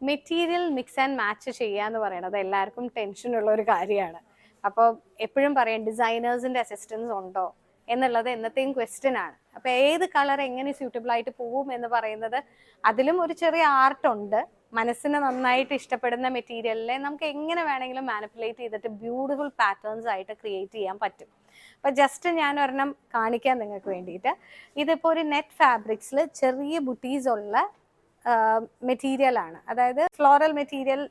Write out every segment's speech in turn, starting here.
Material mix and match ചെയ്യുക എന്ന് പറയുന്നത് എല്ലാവർക്കും ടെൻഷനുള്ള ഒരു കാര്യമാണ്. അപ്പോൾ എപ്പോഴും പറയും ഡിസൈനേഴ്സിൻ്റെ അസിസ്റ്റൻസ് ഉണ്ടോ എന്നുള്ളത് എന്നത്തെയും ക്വസ്റ്റ്യൻ ആണ്. അപ്പോൾ ഏത് കളർ എങ്ങനെ സ്യൂട്ടബിൾ ആയിട്ട് പോവും എന്ന് പറയുന്നത് അതിലും ഒരു ചെറിയ ആർട്ടുണ്ട്. മനസ്സിന് നന്നായിട്ട് ഇഷ്ടപ്പെടുന്ന മെറ്റീരിയലിനെ നമുക്ക് എങ്ങനെ വേണമെങ്കിലും മാനിപ്പുലേറ്റ് ചെയ്തിട്ട് ബ്യൂട്ടിഫുൾ പാറ്റേൺസ് ആയിട്ട് ക്രിയേറ്റ് ചെയ്യാൻ പറ്റും. അപ്പോൾ ജസ്റ്റ് ഞാൻ ഒരെണ്ണം കാണിക്കാൻ നിങ്ങൾക്ക് വേണ്ടിയിട്ട്. ഇതിപ്പോൾ ഒരു നെറ്റ് ഫാബ്രിക്സിൽ ചെറിയ ബുട്ടീസ് ഉള്ള മെറ്റീരിയൽ ആണ്. അതായത് ഫ്ലോറൽ മെറ്റീരിയൽ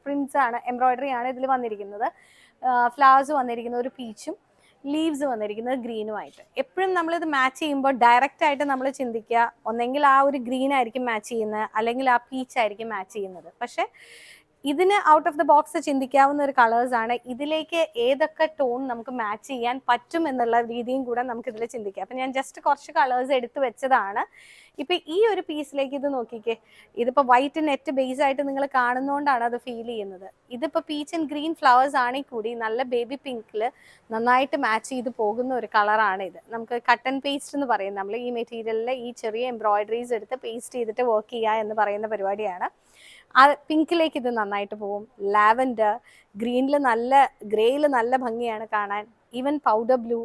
പ്രിന്റ്സ് ആണ്, എംബ്രോയിഡറി ആണ് ഇതിൽ വന്നിരിക്കുന്നത്. ഫ്ലവേഴ്സ് വന്നിരിക്കുന്നത് ഒരു പീച്ചും ലീവ്സ് വന്നിരിക്കുന്നത് ഗ്രീനുമായിട്ട്. എപ്പോഴും നമ്മളിത് മാച്ച് ചെയ്യുമ്പോൾ ഡയറക്റ്റ് ആയിട്ട് നമ്മൾ ചിന്തിക്കുക ഒന്നെങ്കിൽ ആ ഒരു ഗ്രീൻ ആയിരിക്കും മാച്ച് ചെയ്യുന്നത്, അല്ലെങ്കിൽ ആ പീച്ച് ആയിരിക്കും മാച്ച് ചെയ്യുന്നത്. പക്ഷെ ഇതിന് ഔട്ട് ഓഫ് ദ ബോക്സ് ചിന്തിക്കാവുന്ന ഒരു കളേഴ്സ് ആണ്. ഇതിലേക്ക് ഏതൊക്കെ ടോൺ നമുക്ക് മാച്ച് ചെയ്യാൻ പറ്റും എന്നുള്ള രീതിയും കൂടെ നമുക്ക് ഇതിൽ ചിന്തിക്കാം. അപ്പം ഞാൻ ജസ്റ്റ് കുറച്ച് കളേഴ്സ് എടുത്ത് വെച്ചതാണ്. ഇപ്പം ഈ ഒരു പീസിലേക്ക് ഇത് നോക്കിക്കേ, ഇതിപ്പോൾ വൈറ്റ് നെറ്റ് ബേസ് ആയിട്ട് നിങ്ങൾ കാണുന്നതുകൊണ്ടാണ് അത് ഫീൽ ചെയ്യുന്നത്. ഇതിപ്പോൾ പീച്ച് ആൻഡ് ഗ്രീൻ ഫ്ലവേഴ്സ് ആണെങ്കിൽ കൂടി നല്ല ബേബി പിങ്കിൽ നന്നായിട്ട് മാച്ച് ചെയ്ത് പോകുന്ന ഒരു കളറാണ് ഇത്. നമുക്ക് കട്ട് ആൻഡ് പേസ്റ്റ് എന്ന് പറയും. നമ്മൾ ഈ മെറ്റീരിയലിൽ ഈ ചെറിയ എംബ്രോയിഡറീസ് എടുത്ത് പേസ്റ്റ് ചെയ്തിട്ട് വർക്ക് ചെയ്യുക എന്ന് പറയുന്ന പരിപാടിയാണ്. ആ പിങ്കിലേക്ക് ഇത് നന്നായിട്ട് പോകും. ലാവൻഡർ, ഗ്രീനിൽ നല്ല, ഗ്രേയിൽ നല്ല ഭംഗിയാണ് കാണാൻ. Even powder blue,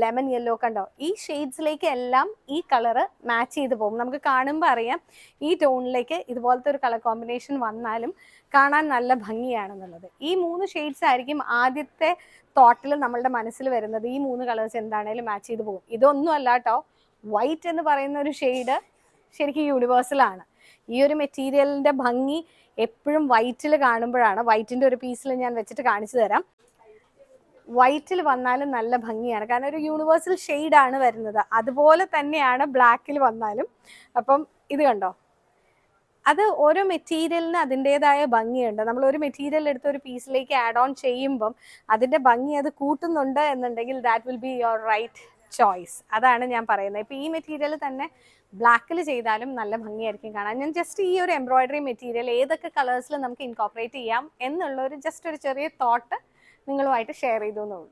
lemon yellow കണ്ടോ, ഈ ഷെയ്ഡ്സിലേക്ക് എല്ലാം ഈ കളറ് മാച്ച് ചെയ്ത് പോകും. നമുക്ക് കാണുമ്പോൾ അറിയാം ഈ ടോണിലേക്ക് ഇതുപോലത്തെ ഒരു കളർ കോമ്പിനേഷൻ വന്നാലും കാണാൻ നല്ല ഭംഗിയാണെന്നുള്ളത്. ഈ 3 ഷെയ്ഡ്സ് ആയിരിക്കും ആദ്യത്തെ തോട്ടിൽ നമ്മളുടെ മനസ്സിൽ വരുന്നത്. ഈ 3 കളേഴ്സ് എന്താണേലും മാച്ച് ചെയ്ത് പോകും. ഇതൊന്നും അല്ല കേട്ടോ, വൈറ്റ് എന്ന് പറയുന്ന ഒരു ഷെയ്ഡ് ശരിക്കും യൂണിവേഴ്സലാണ്. ഈ ഒരു മെറ്റീരിയലിൻ്റെ ഭംഗി എപ്പോഴും വൈറ്റിൽ കാണുമ്പോഴാണ്. വൈറ്റിൻ്റെ ഒരു പീസിൽ ഞാൻ വെച്ചിട്ട് കാണിച്ചു തരാം. വൈറ്റിൽ വന്നാലും നല്ല ഭംഗിയാണ്, കാരണം ഒരു യൂണിവേഴ്സൽ ഷെയ്ഡാണ് വരുന്നത്. അതുപോലെ തന്നെയാണ് ബ്ലാക്കിൽ വന്നാലും. അപ്പം ഇത് കണ്ടോ, അത് ഓരോ മെറ്റീരിയലിന് അതിൻ്റെതായ ഭംഗിയുണ്ട്. നമ്മൾ ഒരു മെറ്റീരിയൽ എടുത്ത് ഒരു പീസിലേക്ക് ആഡ് ഓൺ ചെയ്യുമ്പം അതിൻ്റെ ഭംഗി അത് കൂട്ടുന്നുണ്ട് എന്നുണ്ടെങ്കിൽ that will be your right choice. അതാണ് ഞാൻ പറയുന്നത്. ഇപ്പോൾ ഈ മെറ്റീരിയൽ തന്നെ ബ്ലാക്കിൽ ചെയ്താലും നല്ല ഭംഗിയായിരിക്കും കാണാൻ. ഞാൻ ജസ്റ്റ് ഈ ഒരു എംബ്രോയിഡറി മെറ്റീരിയൽ ഏതൊക്കെ കളേഴ്സിൽ നമുക്ക് ഇൻകോപ്പറേറ്റ് ചെയ്യാം എന്നുള്ള ഒരു ജസ്റ്റ് ഒരു ചെറിയ തോട്ട് നിങ്ങളുമായിട്ട് ഷെയർ ചെയ്തു എന്നുള്ളൂ.